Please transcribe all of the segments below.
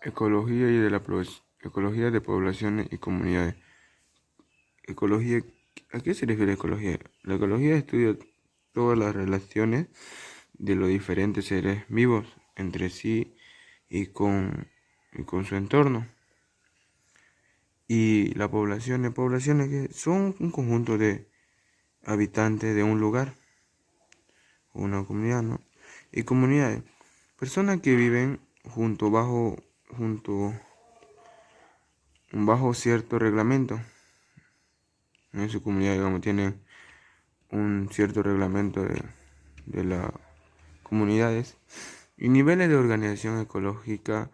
Ecología y de la ecología de poblaciones y comunidades. Ecología, ¿a qué se refiere ecología? La ecología estudia todas las relaciones de los diferentes seres vivos entre sí y con su entorno. Y las poblaciones que son un conjunto de habitantes de un lugar, una comunidad, ¿no? Y comunidades, personas que viven junto bajo cierto reglamento. En su comunidad, digamos, tienen un cierto reglamento de las comunidades y niveles de organización ecológica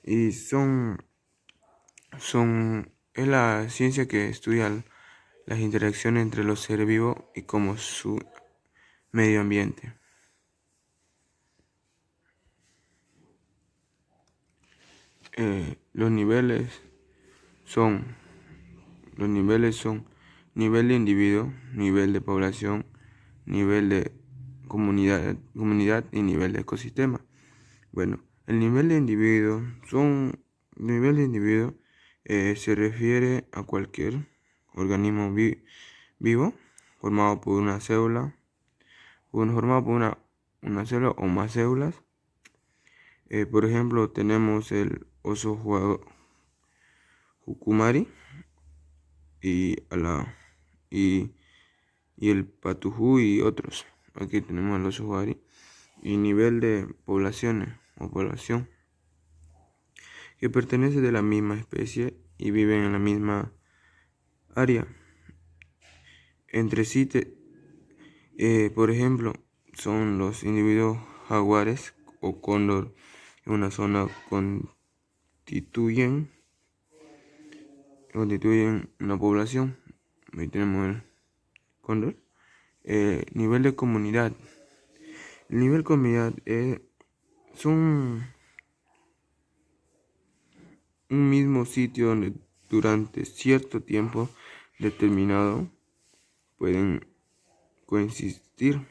y es la ciencia que estudia las interacciones entre los seres vivos y como su medio ambiente. Los niveles son nivel de individuo, nivel de población, nivel de comunidad y nivel de ecosistema. Bueno, el nivel de individuo se refiere a cualquier organismo vivo formado por una célula, una célula o más células. Por ejemplo, tenemos el oso jucumari y, y, y el patujú y otros. Aquí tenemos el oso jucumari y nivel de poblaciones o población que pertenece de la misma especie y viven en la misma área. Entre sí, por ejemplo, son los individuos jaguares o cóndor en una zona constituyen una población. Ahí tenemos el cóndor. Nivel de comunidad. El nivel de comunidad son un mismo sitio donde durante cierto tiempo determinado pueden coexistir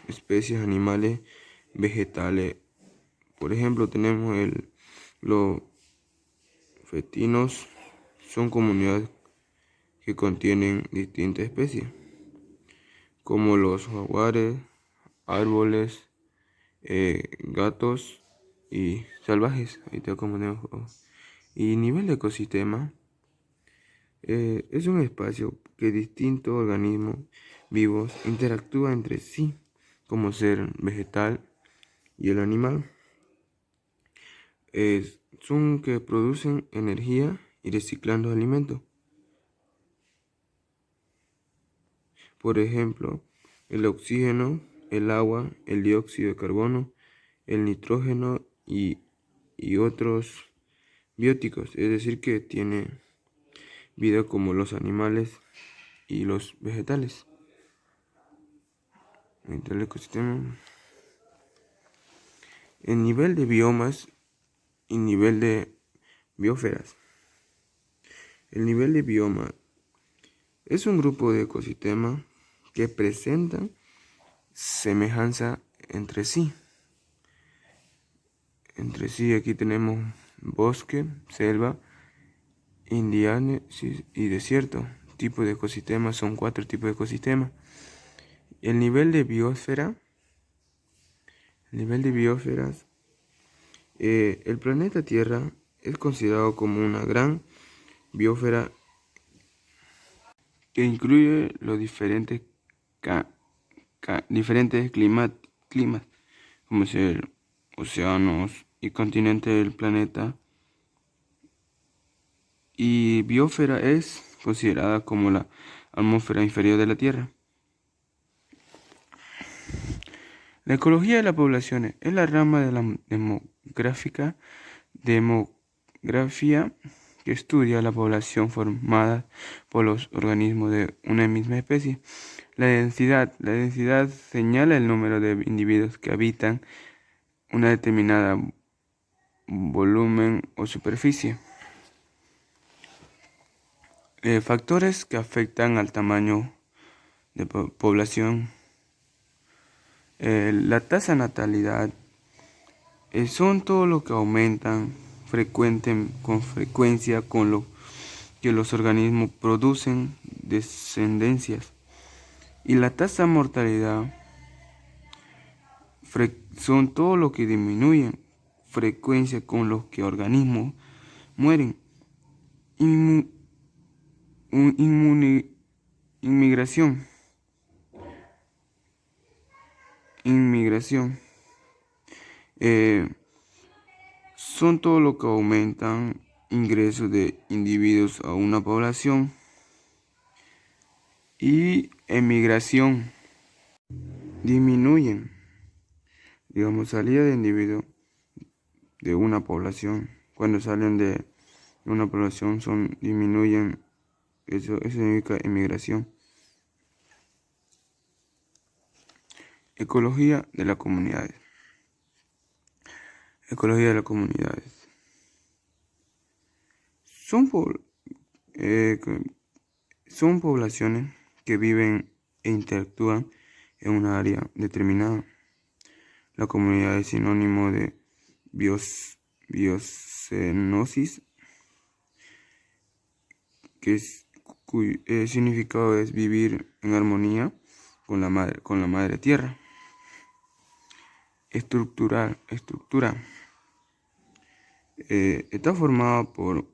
especies animales, vegetales. Por ejemplo, tenemos los felinos, son comunidades que contienen distintas especies, como los jaguares, árboles, gatos y salvajes. Ahí está como tenemos. Y nivel de ecosistema es un espacio que distintos organismos vivos interactúan entre sí, como ser vegetal y el animal. Son que producen energía y reciclando alimentos. Por ejemplo, el oxígeno, el agua, el dióxido de carbono, el nitrógeno y otros bióticos, es decir, que tiene vida como los animales y los vegetales. El ecosistema. El nivel de biomas y nivel de biosferas. El nivel de bioma es un grupo de ecosistemas que presentan semejanza entre sí. Aquí tenemos bosque, selva, indiana y desierto. Tipos de ecosistemas son 4 tipos de ecosistemas. El nivel de biosferas, el planeta Tierra es considerado como una gran biosfera que incluye los diferentes climas, como ser océanos y continentes del planeta. Y biosfera es considerada como la atmósfera inferior de la Tierra. La ecología de las poblaciones es la rama de la demografía que estudia la población formada por los organismos de una misma especie. La densidad señala el número de individuos que habitan una determinada volumen o superficie. Factores que afectan al tamaño de población. La tasa de natalidad Son todo lo que aumentan con frecuencia con lo que los organismos producen descendencias. Y la tasa de mortalidad son todo lo que disminuyen frecuencia con los que organismos mueren. Inmu- inmuni- inmigración. Inmigración. Eh, Son todo lo que aumentan ingresos de individuos a una población. Y emigración. Disminuyen, digamos, salida de individuos de una población. Cuando salen de una población disminuyen, eso significa emigración. Ecología de las comunidades. Ecología de las comunidades. Son, eh, son poblaciones que viven e interactúan en una área determinada. La comunidad es sinónimo de biocenosis, cuyo significado es vivir en armonía con la madre tierra. Estructura. Está formada por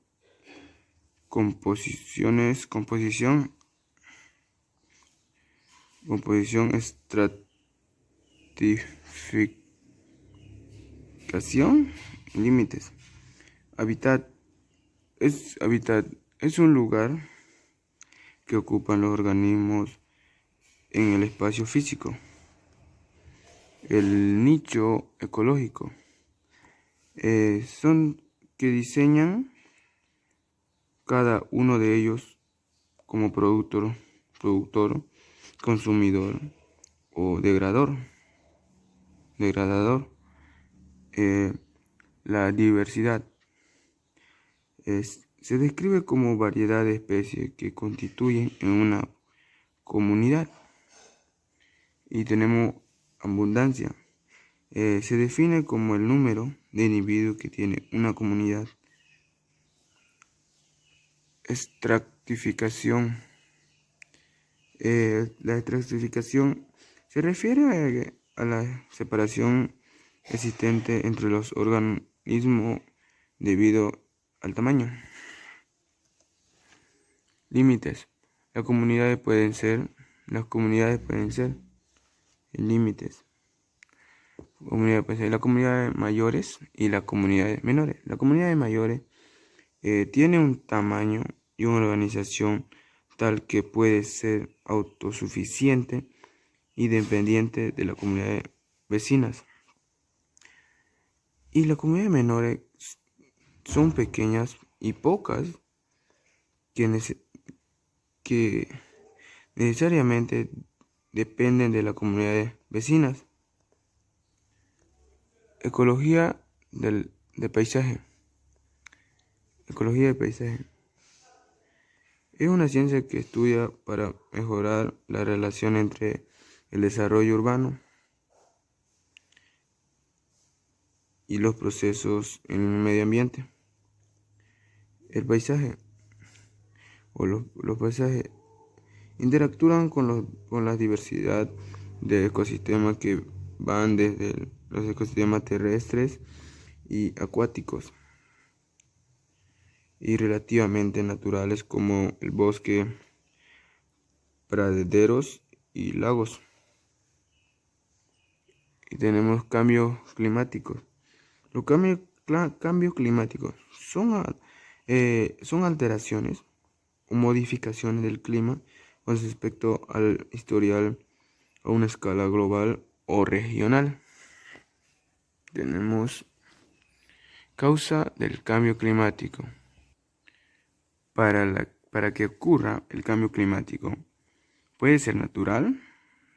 composición estratificación y límites. Hábitat es un lugar que ocupan los organismos en el espacio físico. El nicho ecológico son que diseñan cada uno de ellos como productor, consumidor o degradador. La diversidad se describe como variedad de especies que constituyen en una comunidad. Y tenemos abundancia. Se define como el número de individuos que tiene una comunidad. Estratificación. La estratificación se refiere a la separación existente entre los organismos debido al tamaño. Límites. Las comunidades pueden ser límites. Las comunidades mayores y las comunidades menores. Las comunidades mayores tienen un tamaño y una organización tal que puede ser autosuficiente y dependiente de las comunidades vecinas. Y las comunidades menores son pequeñas y pocas que necesariamente dependen de las comunidades vecinas. Ecología del paisaje. Ecología del paisaje. Es una ciencia que estudia para mejorar la relación entre el desarrollo urbano y los procesos en el medio ambiente. El paisaje o los paisajes interactúan con la diversidad de ecosistemas que van desde los ecosistemas terrestres y acuáticos y relativamente naturales como el bosque, praderos y lagos. Y tenemos cambios climáticos. Los cambios climáticos son alteraciones o modificaciones del clima con respecto al historial a una escala global o regional. Tenemos causa del cambio climático. Para que ocurra el cambio climático, puede ser natural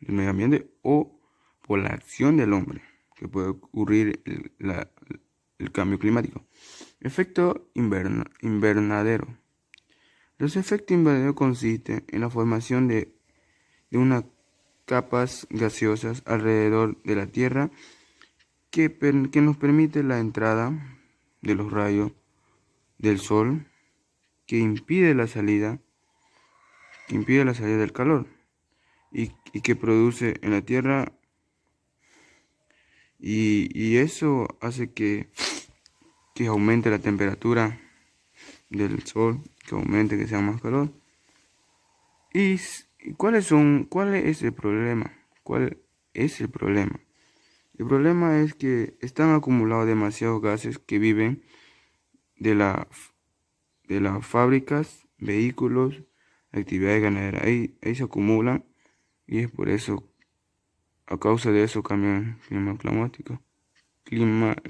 del medio ambiente o por la acción del hombre que puede ocurrir el cambio climático. Efecto invernadero. Los efectos invernaderos consisten en la formación de unas capas gaseosas alrededor de la Tierra que nos permite la entrada de los rayos del sol, que impide la salida del calor y que produce en la Tierra, y eso hace que aumente la temperatura del sol, que aumente, que sea más calor. ¿Y cuál es el problema? ¿Cuál es el problema? El problema es que están acumulados demasiados gases que viven de las fábricas, vehículos, actividades ganaderas. Ahí se acumulan, y es por eso, a causa de eso, cambia el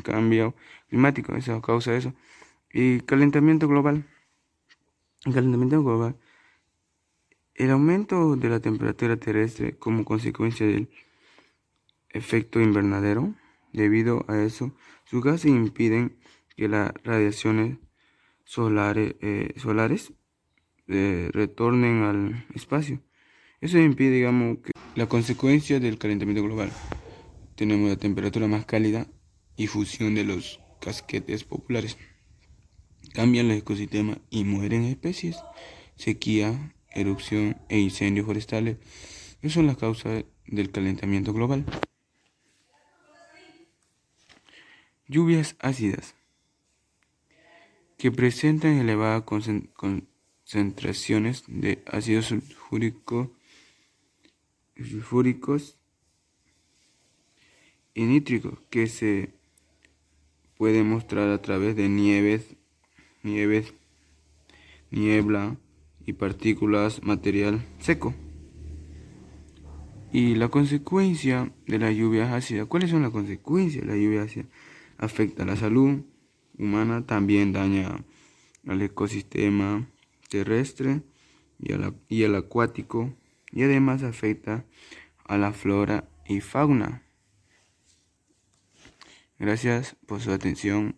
cambio climático, eso a causa de eso. Y calentamiento global. El calentamiento global. El aumento de la temperatura terrestre como consecuencia del efecto invernadero. Debido a eso, sus gases impiden que las radiaciones solares retornen al espacio. Eso impide, digamos, que la consecuencia del calentamiento global. Tenemos la temperatura más cálida y fusión de los casquetes populares. Cambian los ecosistemas y mueren especies. Sequía, erupción e incendios forestales. Esas son las causas del calentamiento global. Lluvias ácidas, que presentan elevadas concentraciones de ácido sulfúricos y nítricos, que se puede mostrar a través de niebla y partículas material seco. Y la consecuencia de las lluvias ácidas. ¿Cuáles son las consecuencias de la lluvia ácida? Afecta a la salud humana, también daña al ecosistema terrestre y al acuático, y además afecta a la flora y fauna. Gracias por su atención.